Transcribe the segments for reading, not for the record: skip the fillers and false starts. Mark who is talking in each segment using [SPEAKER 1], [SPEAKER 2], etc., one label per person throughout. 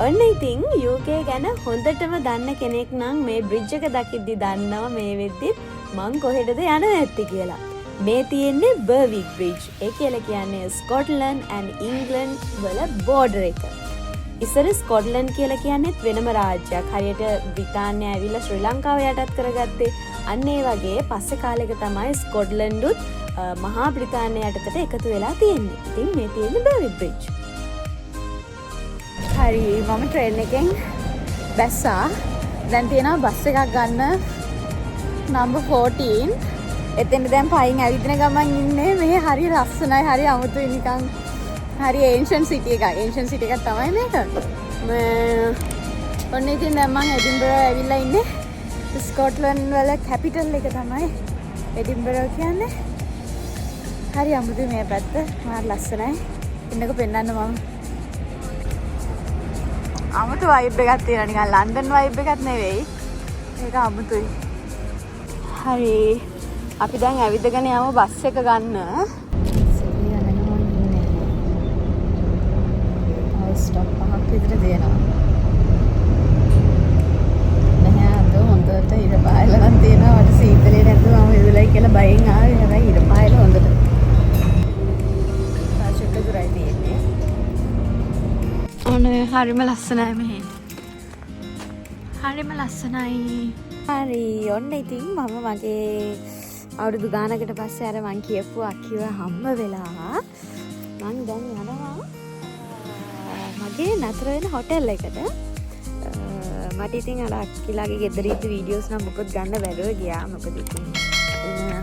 [SPEAKER 1] ඔන්න ඉතින් UK ගැන හොඳටම දන්න කෙනෙක් නම් මේ බ්‍රිජ් එක දකිද්දි දන්නවා මේ වෙද්දිත් මං කොහෙටද යන්න නැති කියලා. මේ තියෙන්නේ බර්වික් බ්‍රිජ්. ඒ කියලා කියන්නේ ස්කොට්ලන්ඩ් and ඉංග්ලන්ඩ් වල බෝඩර් එක. ඉස්සර ස්කොට්ලන්ඩ් කියලා කියන්නේත් වෙනම රාජ්‍යයක්. හරියට බ්‍රිතාන්‍ය ඇවිල්ලා ශ්‍රී ලංකාව යටත් කරගත්තේ. අන්න ඒ වගේ පස්සේ කාලෙක තමයි ස්කොට්ලන්ඩුත් මහා බ්‍රිතාන්‍ය යටතට එකතු වෙලා තියෙන්නේ. ඉතින් මේ තියෙන්නේ බර්වික් බ්‍රිජ්. හරි මම ට්‍රේන් එකෙන් බැස්සා. දැන් තියෙනවා බස් එකක් ගන්න නම්බර් 14. එතෙන් දැන් පයින් ඇවිදින ගමන් ඉන්නේ මේ හරි ලස්සනයි හරි අමුතුයි නිකන් හරි ඒන්ෂන්ට් සිටි එකක්. ඒන්ෂන්ට් සිටි එකක් තමයි මේක. ඔන්න ඉතින් දැන් මම එඩින්බරෝ ඇවිල්ලා ඉන්නේ. ස්කොට්ලන්ඩ් වල කැපිටල් එක තමයි එඩින්බරෝ කියන්නේ. හරි අමුතුයි මේ පැත්ත. මාර ලස්සනයි. ඉන්නකො පෙන්නන්න මම. අමුතු වයිබ් එකක් තියෙනවා නිකන් ලන්ඩන් වයිබ් එකක් නෙවෙයි. ඒක අමුතුයි. හරි අපි දැන් ඇවිදගෙන යමු බස් එක ගන්න. ස්ටොප් පහක් විතර දෙනවා. මෙහා අද හොඳට ඉර පායලා නම් තියෙනවා. මට සීතලේ නැතුව මම ඉවලයි කියලා බයෙන් ආවේ. හැබැයි ඉර පායලා හොඳට. තාෂක දුරයි තියෙන්නේ. ඔනේ හරිම ලස්සනයි මෙහෙ. හරිම ලස්සනයි. හරි ඔන්න ඉතින් මම මගේ අවුරුදු ගානකට පස්සේ අර මං කියපු අක්කිව හම්බ වෙලා මං දැන් යනවා මගේ නතර වෙන හොටෙල් එකට. මට ඉතින් අර අක්කිලාගේ ගෙදර ඉද්දි වීඩියෝස් නම් මොකද ගන්න බැරුව ගියා. මොකද ඉතින්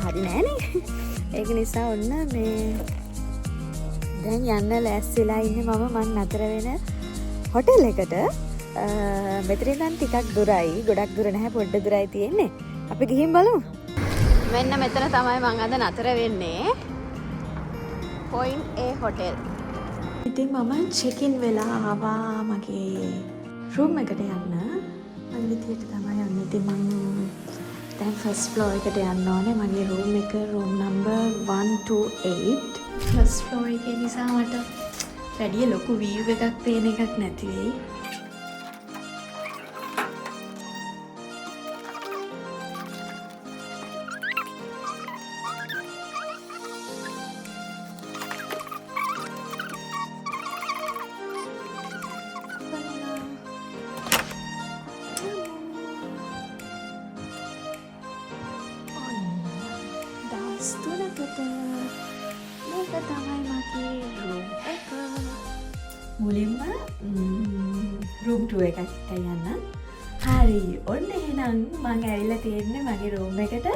[SPEAKER 1] හරි නෑනේ. ඒක නිසා ඔන්න මේ දැන් යන්න ලෑස්තිලා ඉන්නේ මං නතර වෙන හොටෙල් එකට. මෙතන නම් ටිකක් දුරයි. ගොඩක් දුර නැහැ පොඩ්ඩ දුරයි තියෙන්නේ. අපි ගිහින් බලමු. මෙන්න මෙතන තමයි මම අද නතර වෙන්නේ. Point A hotel. ඉතින් මම check in වෙලා ආවා මගේ room එකට යන්න. මම විදියට තමයි යන්නේ. ඉතින් මම දැන් first floor එකට යන්න ඕනේ. මගේ room එක room number 128. first floor එකේ නිසා මට වැඩි ලොකු view එකක් පේන එකක් නැති වෙයි. මේක තමයි මගේ room එක. මුලින්ම room tour එකක් යන්න. හරි ඔන්න එහෙනම් මම ඇවිල්ලා තියෙන්නේ මගේ room එකට.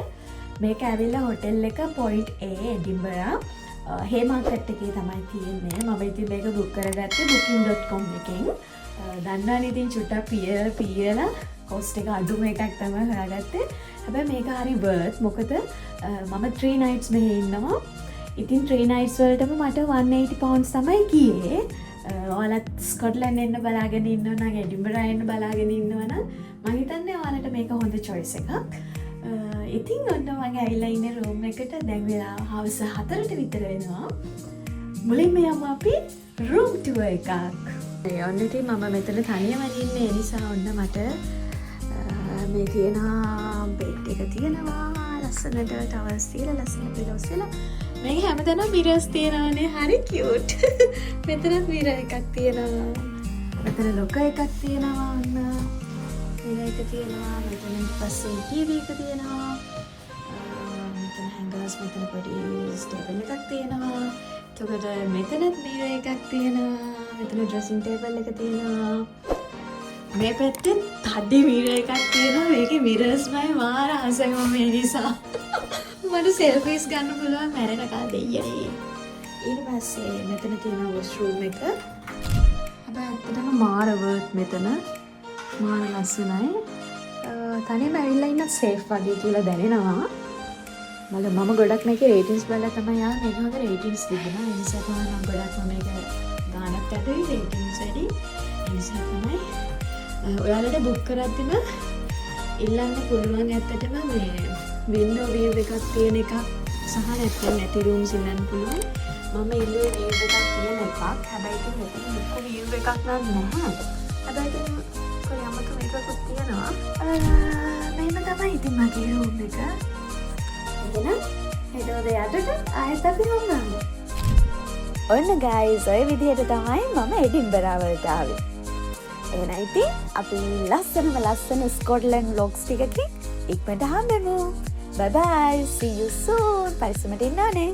[SPEAKER 1] මේක ඇවිල්ලා hotel එක Point A එඩින්බරා හේමාර්කට් එකේ තමයි තියෙන්නේ. මම ඉතින් මේක book කරගත්තේ booking.com එකෙන්. දන්නවනේ ඉතින් චුට්ටක් පියලා cost එක අඩුම එකක් තමයි හොයාගත්තේ. හැබැයි මේක හරි worth. මොකද මම 3 nights මෙහෙ ඉන්නවා. ඉතින් 3 nights වලටම මට 180 pounds තමයි ගියේ. ඔයාලත් ස්කොට්ලන්ඩ් එන්න බලාගෙන ඉන්නවා නම් එඩින්බරා එන්න බලාගෙන ඉන්නවා නම් මම හිතන්නේ ඔයාලට මේක හොඳ choice එකක්. ඉතින් ඔන්න මම ඇවිල්ලා ඉන්නේ room එකට. දැන් වෙලාව හවස 4ට විතර වෙනවා. මුලින්ම යමු අපි room tour එකක්. ඔන්න ඉතින් මම මෙතන තනියම ඉන්නේ. ඒ නිසා ඔන්න මට මේ තියෙන බෙඩ් එක තියෙනවා. ලස්සනට towels තියලා ලස්සන pillows තියලා මේක හැමතැනම mirrors තියෙනවානේ. හරි cute. මෙතනත් mirror එකක් තියෙනවා. මෙතන locker එකක් තියෙනවා. ඔන්න mirror එක තියෙනවා. මෙතන පස්සේ TV එක තියෙනවා. මෙතන hangers මෙතන පොඩි table එකක් තියෙනවා. එතකොට මෙතනත් mirror එකක් තියෙනවා. මෙතන dressing table එක තියෙනවා. මේ පැත්තේ තඩි mirror එකක් තියෙනවා. මේකේ mirrors මයි මාර ආසයි මම ඒ නිසා. මට selfies ගන්න පුළුවන් මැරෙනකල් දෙයියනේ. ඊට පස්සේ මෙතන තියෙන washroom එක. හැබැයි ඇත්තටම මාර worth මෙතන. මාර ලස්සනයි. තනියම ඇවිල්ලා ඉන්න safe වගේ කියලා දැනෙනවා. මම ගොඩක් මේකේ ratings බලලා තමයි ආවේ. මේක හොඳ ratings තිබුණා. ඒ නිසා තමයි මම ගොඩක් මේක ගානක් ඇතුලේ ratings වැඩි. ඒ නිසා තමයි ඔයාලට book කරද්දිම ඉල්ලන්න පුළුවන් ඇත්තටම මේ window view එකක් තියෙන එකක් සහ නැත්නම් නැති rooms ඉල්ලන්න පුළුවන්. මම ඉල්ලුවේ view එකක් තියෙන එකක්. හැබැයි ඉතින් මෙතන ලොකු view එකක් නම් නැහැ. හැබැයි ඉතින් කොයි අම්මතු මේකකුත් තියෙනවා. මෙහෙම තමයි ඉතින් මගේ රූම් එක. එහෙනම් හෙට උදේ 8ට ආයෙත් අපි හම්බෙමු. ඔන්න ගයිස්, ඔය විදිහට තමයි මම එඩින්බරා වලට ආවේ. එහෙනම් ඉතින් අපි ලස්සන ස්කොට්ලන්ඩ් vlogs ටිකකින් ඉක්මනට හම්බෙමු. Bye bye, see you soon. පරිස්සමට ඉන්න ඕනේ.